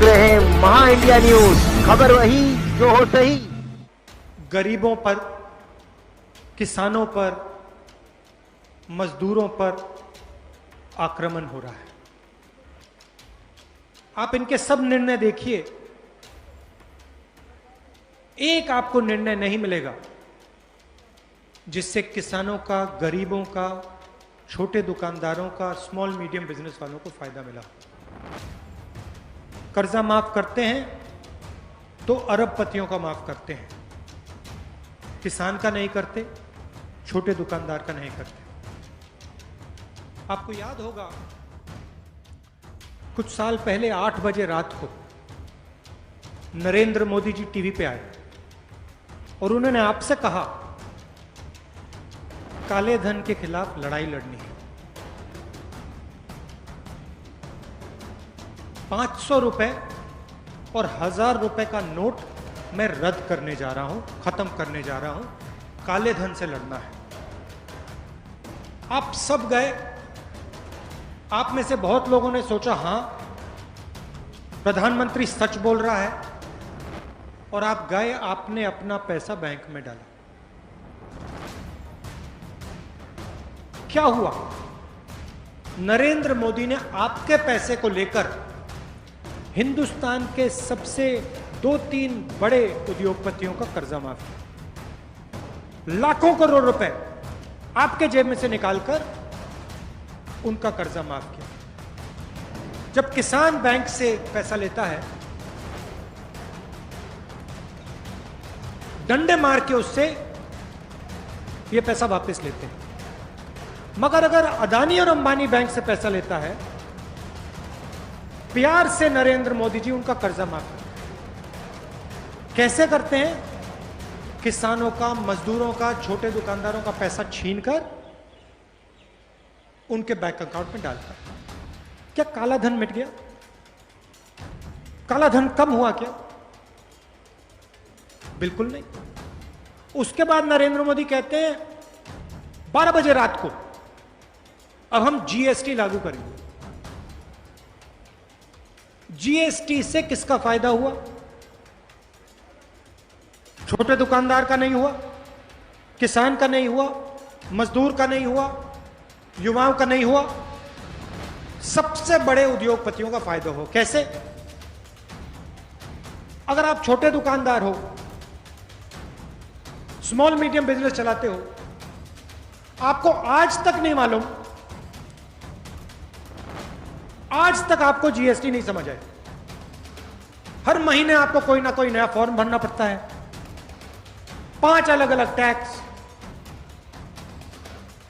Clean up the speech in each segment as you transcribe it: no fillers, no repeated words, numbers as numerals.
देख रहे हैं महा इंडिया न्यूज, खबर वही जो हो सही। गरीबों पर, किसानों पर, मजदूरों पर आक्रमण हो रहा है। आप इनके सब निर्णय देखिए, एक आपको निर्णय नहीं मिलेगा जिससे किसानों का, गरीबों का, छोटे दुकानदारों का, स्मॉल मीडियम बिजनेस वालों को फायदा मिला। कर्जा माफ करते हैं तो अरबपतियों का माफ करते हैं, किसान का नहीं करते, छोटे दुकानदार का नहीं करते। आपको याद होगा कुछ साल पहले 8 बजे रात को नरेंद्र मोदी जी टीवी पे आए और उन्होंने आपसे कहा काले धन के खिलाफ लड़ाई लड़नी है। 500 रुपए और 1000 रुपए का नोट मैं रद्द करने जा रहा हूं, खत्म करने जा रहा हूं, काले धन से लड़ना है। आप सब गए। आप में से बहुत लोगों ने सोचा हां प्रधानमंत्री सच बोल रहा है, और आप गए, आपने अपना पैसा बैंक में डाला। क्या हुआ? नरेंद्र मोदी ने आपके पैसे को लेकर हिंदुस्तान के सबसे 2-3 बड़े उद्योगपतियों का कर्जा माफ किया। लाखों करोड़ रुपए आपके जेब में से निकालकर उनका कर्जा माफ किया। जब किसान बैंक से पैसा लेता है, डंडे मार के उससे ये पैसा वापस लेते हैं। मगर अगर अदानी और अंबानी बैंक से पैसा लेता है, प्यार से नरेंद्र मोदी जी उनका कर्जा माफ करते हैं। कैसे करते हैं? किसानों का, मजदूरों का, छोटे दुकानदारों का पैसा छीनकर उनके बैंक अकाउंट में डालता है। क्या काला धन मिट गया? काला धन कम हुआ क्या? बिल्कुल नहीं। उसके बाद नरेंद्र मोदी कहते हैं 12 बजे रात को अब हम जीएसटी लागू करेंगे। जीएसटी से किसका फायदा हुआ? छोटे दुकानदार का नहीं हुआ, किसान का नहीं हुआ, मजदूर का नहीं हुआ, युवाओं का नहीं हुआ, सबसे बड़े उद्योगपतियों का फायदा हो। कैसे? अगर आप छोटे दुकानदार हो, स्मॉल मीडियम बिजनेस चलाते हो, आपको आज तक नहीं मालूम, आज तक आपको जीएसटी नहीं समझ आए। हर महीने आपको कोई ना कोई नया फॉर्म भरना पड़ता है, 5 अलग अलग टैक्स।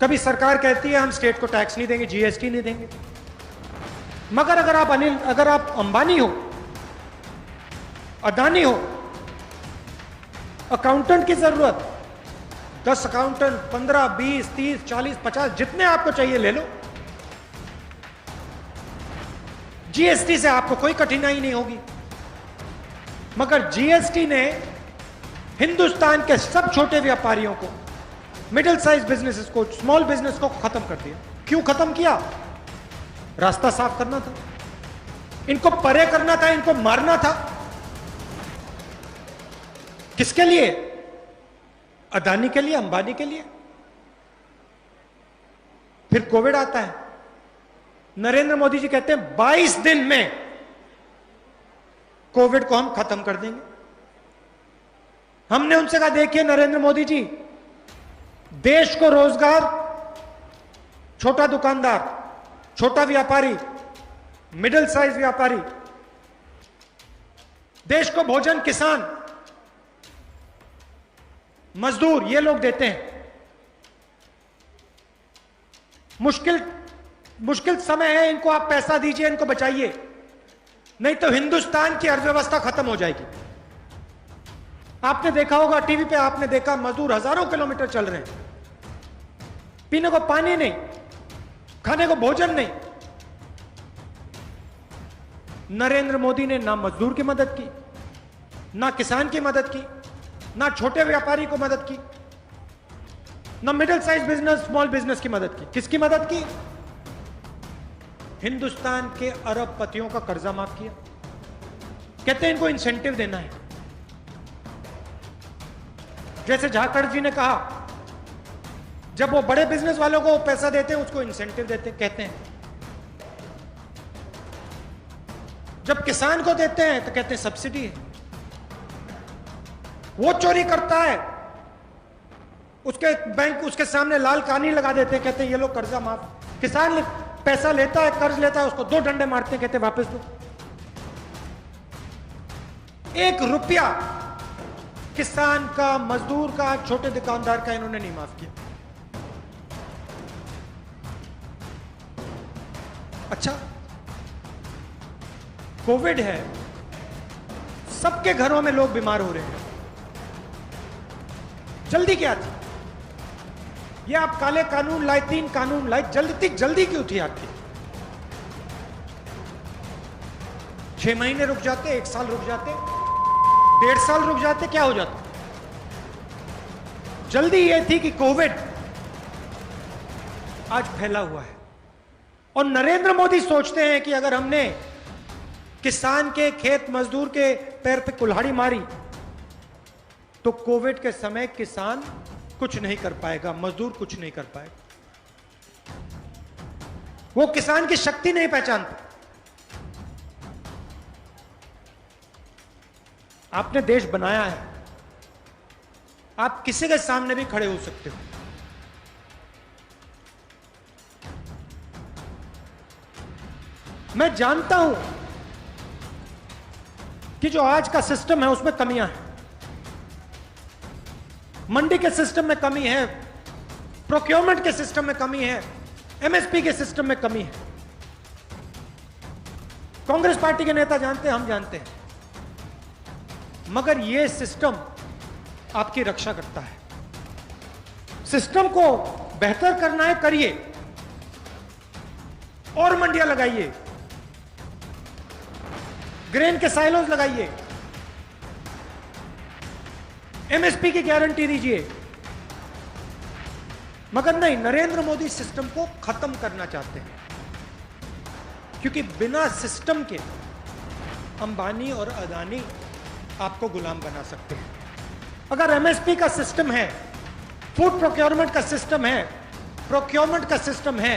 कभी सरकार कहती है हम स्टेट को टैक्स नहीं देंगे, जीएसटी नहीं देंगे। मगर अगर आप अंबानी हो, अदानी हो, अकाउंटेंट की जरूरत 10 अकाउंटेंट, 15, 20, 30, 40, 50 जितने आपको चाहिए ले लो। जीएसटी से आपको कोई कठिनाई नहीं होगी। मगर जीएसटी ने हिंदुस्तान के सब छोटे व्यापारियों को, मिडिल साइज बिजनेसेस को, स्मॉल बिजनेस को खत्म कर दिया। क्यों खत्म किया? रास्ता साफ करना था, इनको परे करना था, इनको मारना था। किसके लिए? अदानी के लिए, अंबानी के लिए। फिर कोविड आता है। नरेंद्र मोदी जी कहते हैं 22 दिन में कोविड को हम खत्म कर देंगे। हमने उनसे कहा देखिए नरेंद्र मोदी जी, देश को रोजगार, छोटा दुकानदार, छोटा व्यापारी, मिडिल साइज व्यापारी, देश को भोजन किसान, मजदूर, ये लोग देते हैं। मुश्किल समय है, इनको आप पैसा दीजिए, इनको बचाइए, नहीं तो हिंदुस्तान की अर्थव्यवस्था खत्म हो जाएगी। आपने देखा होगा टीवी पे, आपने देखा मजदूर हजारों किलोमीटर चल रहे हैं, पीने को पानी नहीं, खाने को भोजन नहीं। नरेंद्र मोदी ने ना मजदूर की मदद की, ना किसान की मदद की, ना छोटे व्यापारी को मदद की, ना middle size business, small business की मदद की। किसकी मदद की? हिंदुस्तान के अरबपतियों का कर्जा माफ किया। कहते हैं इनको इंसेंटिव देना है। जैसे झाकड़ जी ने कहा, जब वो बड़े बिजनेस वालों को पैसा देते हैं उसको इंसेंटिव देते कहते हैं, जब किसान को देते हैं तो कहते हैं सब्सिडी है। वो चोरी करता है, उसके बैंक उसके सामने लाल कानी लगा देते हैं, कहते हैं ये लो कर्जा माफ। किसान पैसा लेता है, कर्ज लेता है, उसको 2 डंडे मारते हैं, कहते हैं वापस दो। 1 रुपया किसान का, मजदूर का, छोटे दुकानदार का इन्होंने नहीं माफ किया। अच्छा, कोविड है, सबके घरों में लोग बीमार हो रहे हैं, जल्दी क्या थी? ये आप काले कानून लाए, 3 कानून लाए, जल्दी क्यों थी आपकी? 6 महीने रुक जाते, 1 साल रुक जाते, 1.5 साल रुक जाते, क्या हो जाता? जल्दी ये थी कि कोविड आज फैला हुआ है और नरेंद्र मोदी सोचते हैं कि अगर हमने किसान के, खेत मजदूर के पैर पे कुल्हाड़ी मारी तो कोविड के समय किसान कुछ नहीं कर पाएगा, मजदूर कुछ नहीं कर पाएगा। वो किसान की शक्ति नहीं पहचानते। आपने देश बनाया है, आप किसी के सामने भी खड़े हो सकते हो। मैं जानता हूं कि जो आज का सिस्टम है उसमें कमियां हैं। मंडी के सिस्टम में कमी है, प्रोक्योरमेंट के सिस्टम में कमी है, एमएसपी के सिस्टम में कमी है। कांग्रेस पार्टी के नेता जानते हैं, हम जानते हैं, मगर यह सिस्टम आपकी रक्षा करता है। सिस्टम को बेहतर करना है, करिए, और मंडियां लगाइए, ग्रेन के साइलोज लगाइए, एमएसपी की गारंटी दीजिए। मगर नहीं, नरेंद्र मोदी सिस्टम को खत्म करना चाहते हैं, क्योंकि बिना सिस्टम के अंबानी और अदानी आपको गुलाम बना सकते हैं। अगर एमएसपी का सिस्टम है, फूड प्रोक्योरमेंट का सिस्टम है, प्रोक्योरमेंट का सिस्टम है,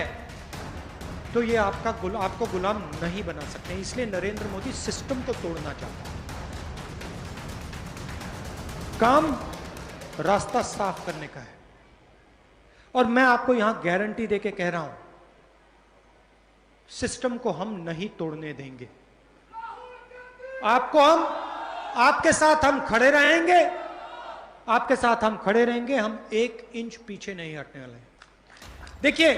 तो ये आपको गुलाम नहीं बना सकते। इसलिए नरेंद्र मोदी सिस्टम को तोड़ना चाहता है। काम रास्ता साफ करने का है, और मैं आपको यहां गारंटी देके कह रहा हूं, सिस्टम को हम नहीं तोड़ने देंगे। आपके साथ हम खड़े रहेंगे, आपके साथ हम खड़े रहेंगे, हम 1 इंच पीछे नहीं हटने वाले हैं। देखिए,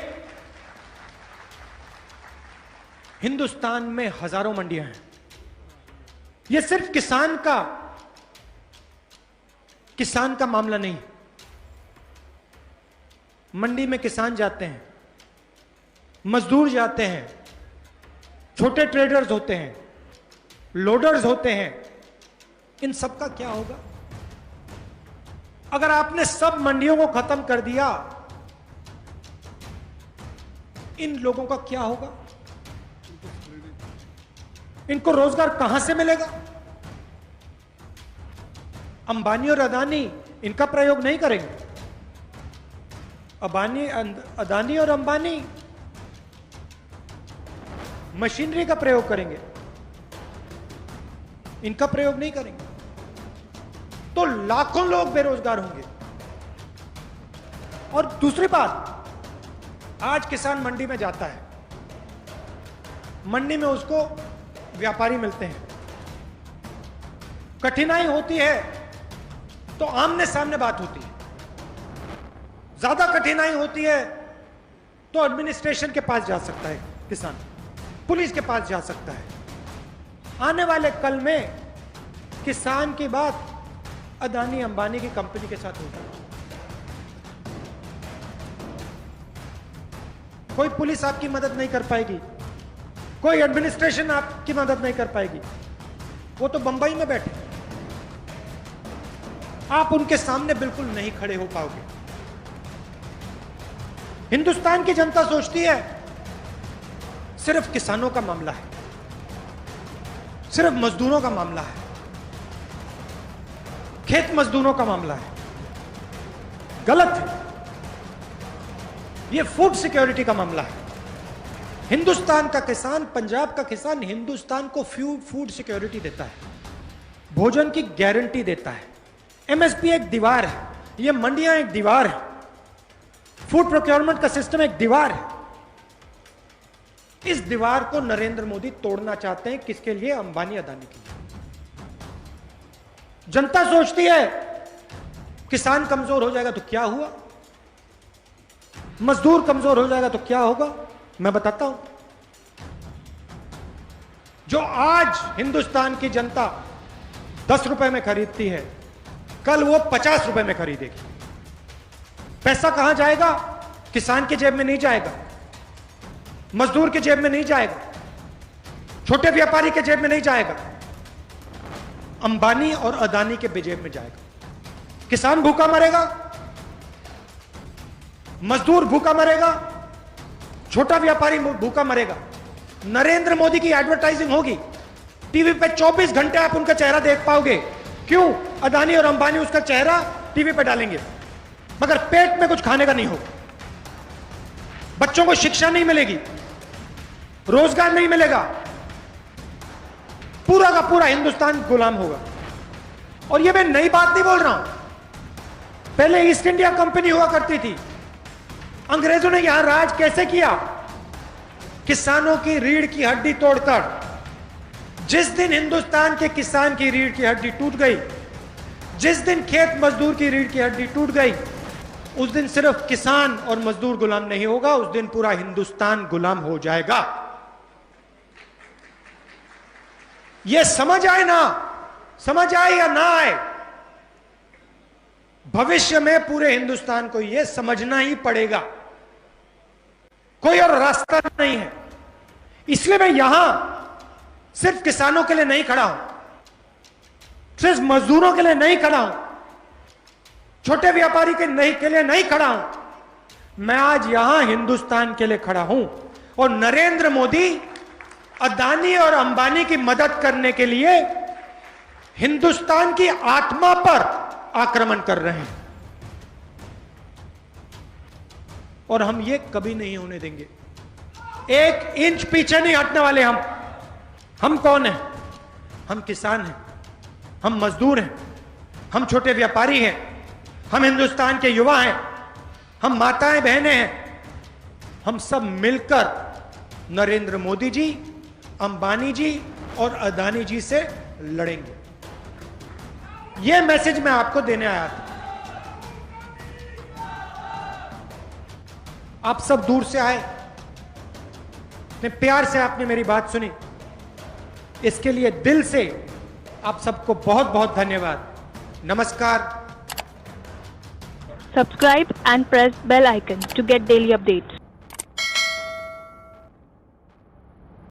हिंदुस्तान में हजारों मंडियां हैं। यह सिर्फ किसान का मामला नहीं। मंडी में किसान जाते हैं, मजदूर जाते हैं, छोटे ट्रेडर्स होते हैं, लोडर्स होते हैं। इन सब का क्या होगा? अगर आपने सब मंडियों को खत्म कर दिया, इन लोगों का क्या होगा? इनको रोजगार कहां से मिलेगा? अंबानी और अदानी इनका प्रयोग नहीं करेंगे। अदानी और अंबानी मशीनरी का प्रयोग करेंगे, इनका प्रयोग नहीं करेंगे, तो लाखों लोग बेरोजगार होंगे। और दूसरी बात, आज किसान मंडी में जाता है, मंडी में उसको व्यापारी मिलते हैं, कठिनाई होती है तो आमने सामने बात होती है, ज्यादा कठिनाई होती है तो एडमिनिस्ट्रेशन के पास जा सकता है किसान, पुलिस के पास जा सकता है। आने वाले कल में किसान की बात अदानी अंबानी की कंपनी के साथ होगी। कोई पुलिस आपकी मदद नहीं कर पाएगी, कोई एडमिनिस्ट्रेशन आपकी मदद नहीं कर पाएगी। वो तो बंबई में बैठे, आप उनके सामने बिल्कुल नहीं खड़े हो पाओगे। हिंदुस्तान की जनता सोचती है सिर्फ किसानों का मामला है, सिर्फ मजदूरों का मामला है, खेत मजदूरों का मामला है। गलत है, यह फूड सिक्योरिटी का मामला है। हिंदुस्तान का किसान, पंजाब का किसान हिंदुस्तान को फूड सिक्योरिटी देता है, भोजन की गारंटी देता है। एमएसपी एक दीवार है, यह मंडियां एक दीवार है, फूड प्रोक्योरमेंट का सिस्टम एक दीवार है। इस दीवार को नरेंद्र मोदी तोड़ना चाहते हैं। किसके लिए? अंबानी अदानी के लिए। जनता सोचती है किसान कमजोर हो जाएगा तो क्या हुआ, मजदूर कमजोर हो जाएगा तो क्या होगा। मैं बताता हूं, जो आज हिंदुस्तान की जनता 10 रुपए में खरीदती है, कल वो 50 रुपए में खरीदेगी। पैसा कहां जाएगा? किसान की जेब में नहीं जाएगा, मजदूर की जेब में नहीं जाएगा, छोटे व्यापारी के जेब में नहीं जाएगा, अंबानी और अदानी के जेब में जाएगा। किसान भूखा मरेगा, मजदूर भूखा मरेगा, छोटा व्यापारी भूखा मरेगा। नरेंद्र मोदी की एडवर्टाइजिंग होगी, टीवी पे 24 घंटे आप उनका चेहरा देख पाओगे। क्यों? अदानी और अंबानी उसका चेहरा टीवी पे डालेंगे, मगर पेट में कुछ खाने का नहीं होगा, बच्चों को शिक्षा नहीं मिलेगी, रोजगार नहीं मिलेगा, पूरा का पूरा हिंदुस्तान गुलाम होगा। और ये मैं नई बात नहीं बोल रहा हूं, पहले ईस्ट इंडिया कंपनी हुआ करती थी, अंग्रेजों ने यहां राज कैसे किया? किसानों की रीढ़ की हड्डी तोड़कर। जिस दिन हिंदुस्तान के किसान की रीढ़ की हड्डी टूट गई, जिस दिन खेत मजदूर की रीढ़ की हड्डी टूट गई, उस दिन सिर्फ किसान और मजदूर गुलाम नहीं होगा, उस दिन पूरा हिंदुस्तान गुलाम हो जाएगा। यह समझ आए ना, समझ आए या ना आए, भविष्य में पूरे हिंदुस्तान को यह समझना ही पड़ेगा, कोई और रास्ता नहीं है। इसलिए मैं यहां सिर्फ किसानों के लिए नहीं खड़ा हूं, सिर्फ मजदूरों के लिए नहीं खड़ा हूं, छोटे व्यापारी के लिए नहीं खड़ा हूं। मैं आज यहां हिंदुस्तान के लिए खड़ा हूं। और नरेंद्र मोदी अदानी और अंबानी की मदद करने के लिए हिंदुस्तान की आत्मा पर आक्रमण कर रहे हैं, और हम ये कभी नहीं होने देंगे। 1 इंच पीछे नहीं हटने वाले हम कौन हैं? हम किसान हैं, हम मजदूर हैं, हम छोटे व्यापारी हैं, हम हिंदुस्तान के युवा हैं, हम माताएं बहनें हैं। हम सब मिलकर नरेंद्र मोदी जी, अंबानी जी और अदानी जी से लड़ेंगे। यह मैसेज मैं आपको देने आया था। आप सब दूर से आए, इतने प्यार से आपने मेरी बात सुनी, इसके लिए दिल से आप सबको बहुत बहुत धन्यवाद। नमस्कार। Subscribe and press bell icon to get daily updates.